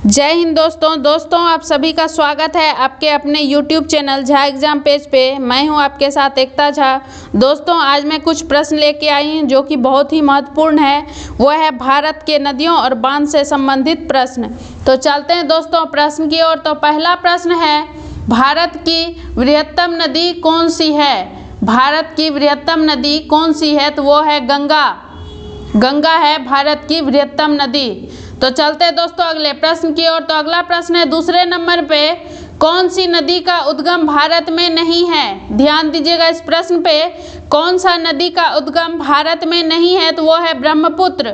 जय हिंद दोस्तों आप सभी का स्वागत है आपके अपने YouTube channel Jha exam page पे। मैं हूं आपके साथ एकता झा। दोस्तों आज मैं कुछ प्रश्न लेके आई हूं जो कि बहुत ही महत्वपूर्ण है। वो है भारत के नदियों और बांध से संबंधित प्रश्न। तो चलते हैं दोस्तों प्रश्न की ओर। तो पहला प्रश्न है, भारत की वृहत्तम नदी कौन सी है? भारत की वृहत्तम नदी कौन सी है? तो वो है गंगा। गंगा है भारत की वृहत्तम नदी। तो चलते हैं दोस्तों अगले प्रश्न की ओर। तो अगला प्रश्न है, दूसरे नंबर पे कौन सी नदी का उद्गम भारत में नहीं है? ध्यान दीजिएगा इस प्रश्न पे, कौन सा नदी का उद्गम भारत में नहीं है? तो वो है ब्रह्मपुत्र।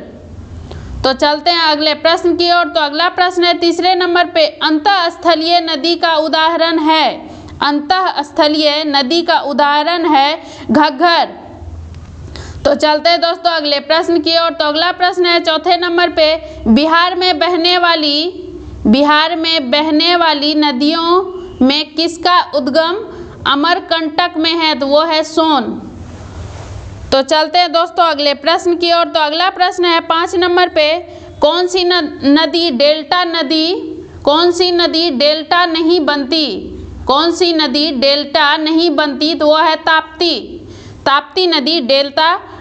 तो चलते हैं अगले प्रश्न की ओर। तो अगला प्रश्न है, तीसरे नंबर पे अंतःस्थलीय नदी का उदाहरण है। अंतःस्थलीय नदी का उदाहरण है घग्गर। तो चलते हैं दोस्तों अगले प्रश्न की ओर। तो अगला प्रश्न है, चौथे नंबर पे बिहार में बहने वाली नदियों में किसका उद्गम अमरकंटक में है? तो वो है सोन। तो चलते हैं दोस्तों अगले प्रश्न की ओर। तो अगला प्रश्न है, 5 नंबर पे कौन सी नदी डेल्टा नहीं बनती? कौन सी नदी डेल्टा नहीं बनती? तो वो है ताप्ती नदी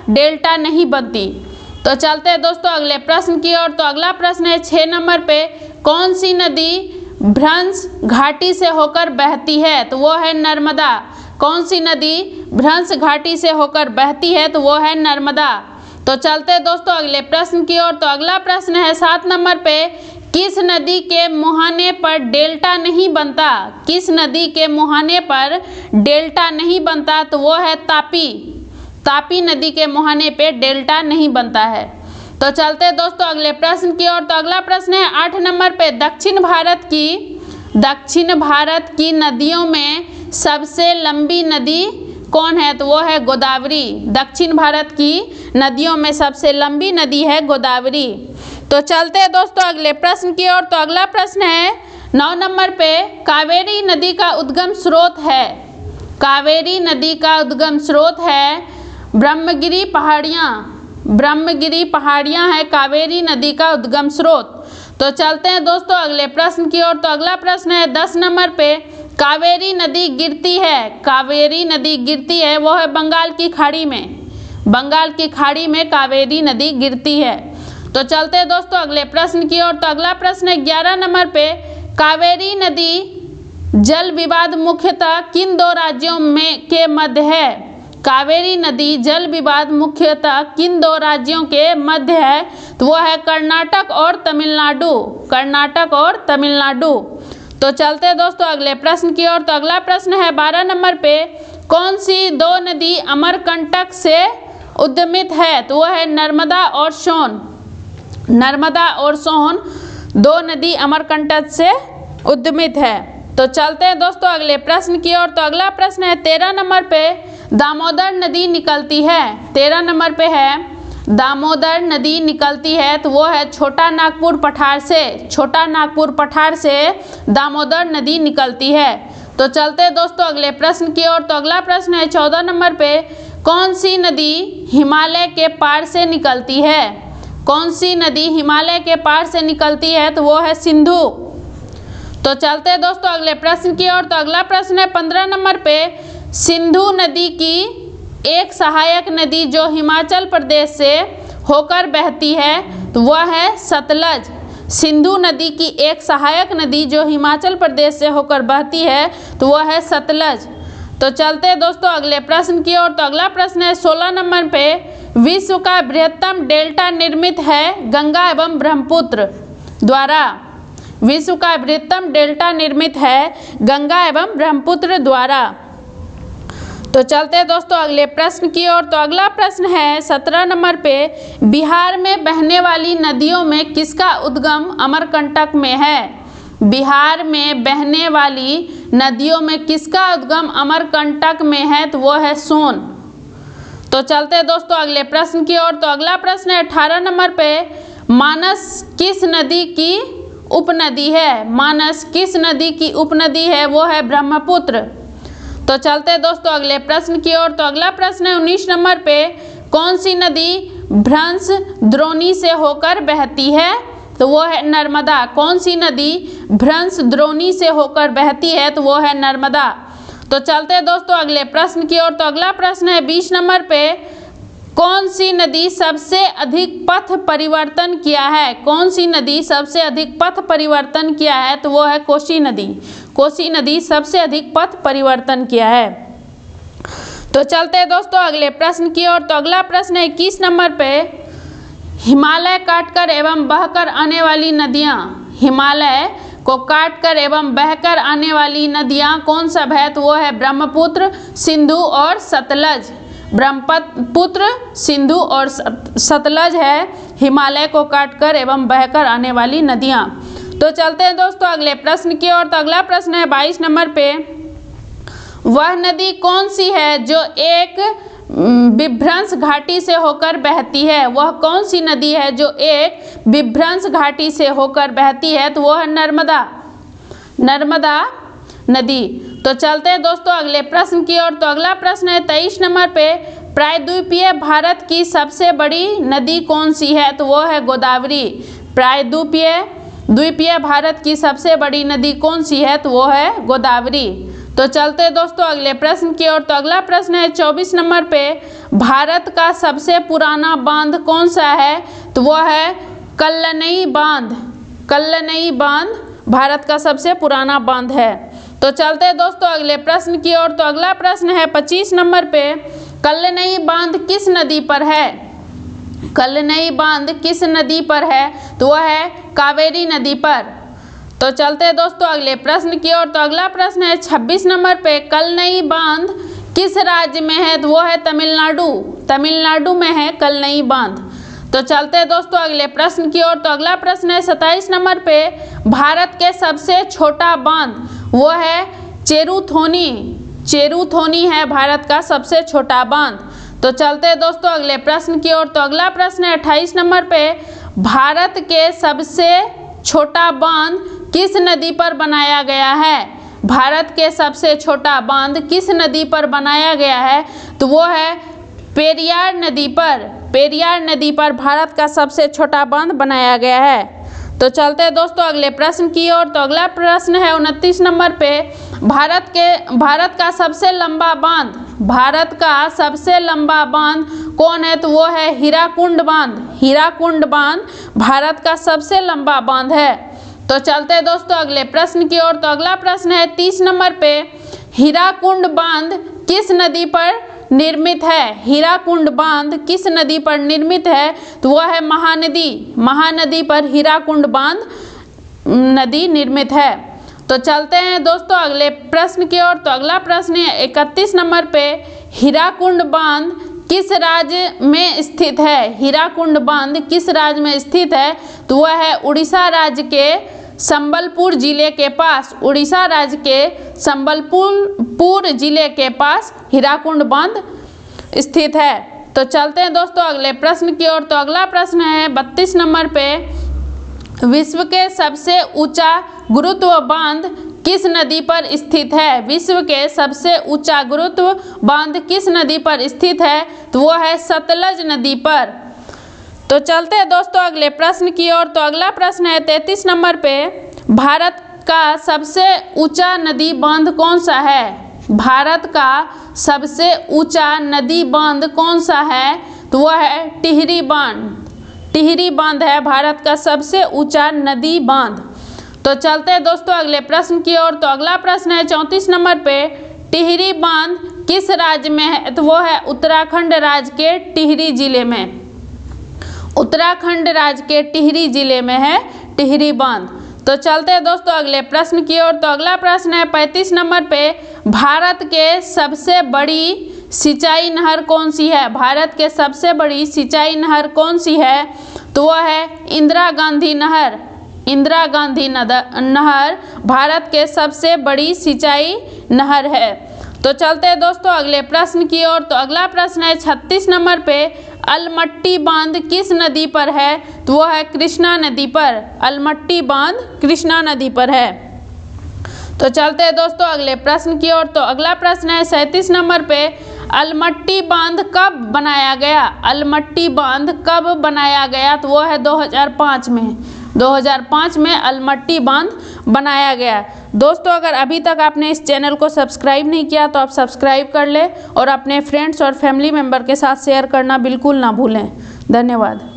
डेल्टा नहीं बनती। तो चलते हैं दोस्तों अगले प्रश्न की ओर। तो अगला प्रश्न है, 6 नंबर पे कौन सी नदी भ्रंश घाटी से होकर बहती है? तो वो है नर्मदा। कौन सी नदी भ्रंश घाटी से होकर बहती है? तो वो है नर्मदा। तो चलते हैं दोस्तों अगले प्रश्न की ओर। तो अगला प्रश्न है, 7 नंबर पे किस नदी के मुहाने पर डेल्टा नहीं बनता? किस नदी के मुहाने पर डेल्टा नहीं बनता? तो वो है तापी नदी के मुहाने पे डेल्टा नहीं बनता है। तो चलते हैं दोस्तों अगले प्रश्न की ओर। तो अगला प्रश्न है, 8 नंबर पे दक्षिण भारत की नदियों में सबसे लंबी नदी कौन है? तो वो है गोदावरी। दक्षिण भारत की नदियों में सबसे लंबी नदी है गोदावरी। तो चलते हैं दोस्तों अगले प्रश्न की ओर। तो अगला प्रश्न है, 9 नंबर पे कावेरी नदी का उद्गम स्रोत है। कावेरी नदी का उद्गम स्रोत है ब्रह्मगिरी पहाड़ियाँ है कावेरी नदी का उद्गम स्रोत। तो चलते हैं दोस्तों अगले प्रश्न की ओर। तो अगला प्रश्न है, 10 नंबर पे कावेरी नदी गिरती है वो है बंगाल की खाड़ी में कावेरी नदी गिरती है। तो चलते हैं दोस्तों अगले प्रश्न की ओर। तो अगला प्रश्न है, 11 नंबर पे कावेरी नदी जल विवाद मुख्यतः किन 2 राज्यों के मध्य है? कावेरी नदी जल विवाद मुख्यतः किन 2 राज्यों के मध्य है? तो वो है कर्नाटक और तमिलनाडु। तो चलते हैं दोस्तों अगले प्रश्न की ओर। तो अगला प्रश्न है, 12 नंबर पे कौन सी 2 नदी अमरकंटक से उद्गमित है? तो वो है नर्मदा और सोन 2 नदी अमरकंटक से उद्गमित है। तो चलते हैं दोस्तों अगले प्रश्न की ओर। तो अगला प्रश्न है, 13 नंबर पे दामोदर नदी निकलती है। 13 नंबर पे है दामोदर नदी निकलती है। तो वो है छोटा नागपुर पठार से दामोदर नदी निकलती है। तो चलते हैं दोस्तों अगले प्रश्न की ओर। तो अगला प्रश्न है, 14 नंबर पे कौन सी नदी हिमालय के पार से निकलती है? कौन सी नदी हिमालय के पार से निकलती है? तो वो है सिंधु। तो चलते हैं दोस्तों अगले प्रश्न की ओर। तो अगला प्रश्न है, 15 नंबर पे सिंधु नदी की एक सहायक नदी जो हिमाचल प्रदेश से होकर बहती है तो वह है सतलज। सिंधु नदी की एक सहायक नदी जो हिमाचल प्रदेश से होकर बहती है तो वह है सतलज। तो चलते हैं दोस्तों अगले प्रश्न की ओर। तो अगला प्रश्न है, 16 नंबर पे विश्व का बृहत्तम डेल्टा निर्मित है गंगा एवं ब्रह्मपुत्र द्वारा। विश्व का बृहत्तम डेल्टा निर्मित है गंगा एवं ब्रह्मपुत्र द्वारा। तो चलते हैं दोस्तों अगले प्रश्न की ओर। तो अगला प्रश्न है, 17 नंबर पे बिहार में बहने वाली नदियों में किसका उद्गम अमरकंटक में है? बिहार में बहने वाली नदियों में किसका उद्गम अमरकंटक में है? तो वो है सोन। तो चलते हैं दोस्तों अगले प्रश्न की ओर। तो अगला प्रश्न है, 18 नंबर पे मानस किस नदी की उपनदी है? मानस किस नदी की उपनदी है? वो है ब्रह्मपुत्र। तो चलते हैं दोस्तों अगले प्रश्न की ओर। तो अगला प्रश्न है, 19 नंबर पे कौन सी नदी भ्रंश द्रोणी से होकर बहती है? तो वो है नर्मदा। कौन सी नदी भ्रंश द्रोणी से होकर बहती है? तो वो है नर्मदा। तो चलते हैं दोस्तों अगले प्रश्न की ओर। तो अगला प्रश्न है 20 नंबर पे, कौन सी नदी सबसे अधिक पथ परिवर्तन किया है? कौन सी नदी सबसे अधिक पथ परिवर्तन किया है? तो वो है कोसी नदी। कोसी नदी सबसे अधिक पथ परिवर्तन किया है। तो चलते हैं दोस्तों अगले प्रश्न की ओर। तो अगला प्रश्न है 21 नंबर पे, हिमालय काटकर एवं बहकर आने वाली नदियाँ, हिमालय को काटकर एवं बहकर आने वाली नदियाँ कौन सब है? तो वो है ब्रह्मपुत्र, सिंधु और सतलज। ब्रह्मपुत्र, सिंधु और सतलज है हिमालय को काटकर एवं बहकर आने वाली नदियाँ। तो चलते हैं दोस्तों अगले प्रश्न की ओर। तो अगला प्रश्न है 22 नंबर पे, वह नदी कौन सी है जो एक विभ्रंश घाटी से होकर बहती है? वह कौन सी नदी है जो एक विभ्रंश घाटी से होकर बहती है? तो वो है नर्मदा, नर्मदा नदी। तो चलते हैं दोस्तों अगले प्रश्न की ओर। तो अगला प्रश्न है 23 नंबर पे, प्रायद्वीपीय भारत की सबसे बड़ी नदी कौन सी है? तो वो है गोदावरी। प्रायद्वीपीय भारत की सबसे बड़ी नदी कौन सी है? तो वो है गोदावरी। तो चलते हैं दोस्तों अगले प्रश्न की ओर। तो अगला प्रश्न है 24 नंबर पे, भारत का सबसे पुराना बांध कौन सा है? तो वो है कल्लनई बांध। कल्लनई बांध भारत का सबसे पुराना बांध है। तो चलते हैं दोस्तों अगले प्रश्न की ओर। तो अगला प्रश्न है 25 नंबर पे, कल्लनई बांध किस नदी पर है? कल्लनई बांध किस नदी पर है? तो वह है कावेरी नदी पर। तो चलते हैं दोस्तों अगले प्रश्न की ओर। तो अगला प्रश्न है 26 नंबर पे, कल्लनई बांध किस राज्य में है? तो वो है तमिलनाडु। तमिलनाडु में है कल्लनई बांध। तो चलते हैं दोस्तों अगले प्रश्न की ओर। तो अगला प्रश्न है 27 नंबर पे, भारत के सबसे छोटा बांध, वो है चेरुथोनी। चेरुथोनी है भारत का सबसे छोटा बांध। तो चलते हैं दोस्तों अगले प्रश्न की ओर। तो अगला प्रश्न है 28 नंबर पे, भारत के सबसे छोटा बांध किस नदी पर बनाया गया है? भारत के सबसे छोटा बांध किस नदी पर बनाया गया है? तो वो है पेरियार नदी पर। पेरियार नदी पर भारत का सबसे छोटा बांध बनाया गया है। तो चलते हैं दोस्तों अगले प्रश्न की ओर। तो अगला प्रश्न है 29 नंबर पे, भारत का सबसे लंबा बांध, भारत का सबसे लंबा बांध कौन है? तो वो है हीराकुंड बांध। हीराकुंड बांध भारत का सबसे लंबा बांध है। तो चलते हैं दोस्तों अगले प्रश्न की ओर। तो अगला प्रश्न है 30 नंबर पे, हीराकुंड बांध किस नदी पर निर्मित है? हीराकुंड बांध किस नदी पर निर्मित है? तो वह है महानदी। महानदी पर हीराकुंड बांध नदी निर्मित है। तो चलते हैं दोस्तों अगले प्रश्न की ओर। तो अगला प्रश्न है 31 नंबर पे, हीराकुंड बांध किस राज्य में स्थित है? हीराकुंड बांध किस राज्य में स्थित है? तो वह है उड़ीसा राज्य के संबलपुर जिले के पास। उड़ीसा राज्य के संबलपुर जिले के पास हीराकुंड बांध स्थित है। तो चलते हैं दोस्तों अगले प्रश्न की ओर। तो अगला प्रश्न है 32 नंबर पे, विश्व के सबसे ऊंचा गुरुत्व बांध किस नदी पर स्थित है? विश्व के सबसे ऊंचा गुरुत्व बांध किस नदी पर स्थित है? तो वो है सतलज नदी पर। तो चलते हैं दोस्तों अगले प्रश्न की ओर। तो अगला प्रश्न है 33 नंबर पे, भारत का सबसे ऊंचा नदी बांध कौन सा है? भारत का सबसे ऊंचा नदी बांध कौन सा है? तो वह है टिहरी बांध। टिहरी बांध है भारत का सबसे ऊंचा नदी बांध। तो चलते हैं दोस्तों अगले प्रश्न की ओर। तो अगला प्रश्न है 34 नंबर पे, टिहरी बांध किस राज्य में है? तो वो है उत्तराखंड राज्य के टिहरी जिले में। उत्तराखंड राज्य के टिहरी जिले में है टिहरी बांध। तो चलते हैं दोस्तों अगले प्रश्न की ओर। तो अगला प्रश्न है 35 नंबर पे, भारत के सबसे बड़ी सिंचाई नहर कौन सी है? भारत के सबसे बड़ी सिंचाई नहर कौन सी है? तो वह है इंदिरा गांधी नहर। इंदिरा गांधी नहर भारत के सबसे बड़ी सिंचाई नहर है। तो चलते हैं दोस्तों अगले प्रश्न की ओर। तो अगला प्रश्न है 36 नंबर पे, अलमट्टी बांध किस नदी पर है? तो वह है कृष्णा नदी पर। अलमट्टी बांध कृष्णा नदी पर है। तो चलते हैं दोस्तों अगले प्रश्न की ओर। तो अगला प्रश्न है 37 नंबर पे, अलमट्टी बांध कब बनाया गया? अलमट्टी बांध कब बनाया गया? तो वो है 2005 में। 2005 में अलमट्टी बांध बनाया गया। दोस्तों अगर अभी तक आपने इस चैनल को सब्सक्राइब नहीं किया तो आप सब्सक्राइब कर लें और अपने फ्रेंड्स और फैमिली मेम्बर के साथ शेयर करना बिल्कुल ना भूलें। धन्यवाद।